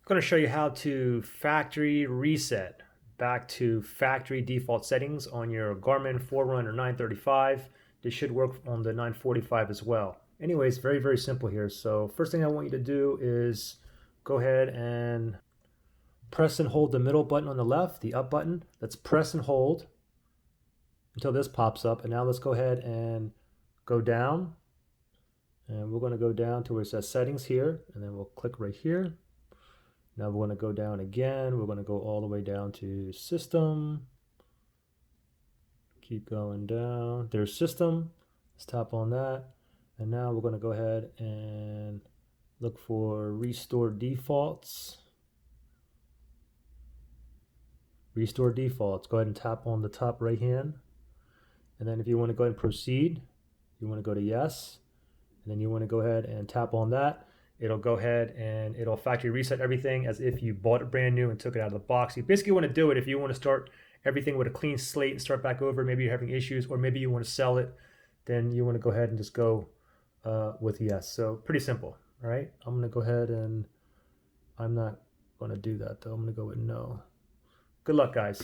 going to show you how to factory reset back to factory default settings on your Garmin Forerunner 935. This should work on the 945 as well. Anyways, very, very simple here. So first thing I want you to do is go ahead and press and hold the middle button on the left, the up button. Let's press and hold until this pops up. And now let's go ahead and go down. And we're going to go down to where it says settings here. And then we'll click right here. Now we're going to go down again. We're going to go all the way down to system. Keep going down. There's system. Let's tap on that. And now we're going to go ahead and look for restore defaults. Restore defaults. Go ahead and tap on the top right hand. And then if you want to go ahead and proceed, you want to go to yes. And then you want to go ahead and tap on that. It'll go ahead and it'll factory reset everything as if you bought it brand new and took it out of the box. You basically want to do it if you want to start everything with a clean slate and start back over. Maybe you're having issues, or maybe you want to sell it. Then you want to go ahead and just go with yes. So pretty simple. All right. I'm going to go ahead and I'm not going to do that though. I'm going to go with no. Good luck, guys.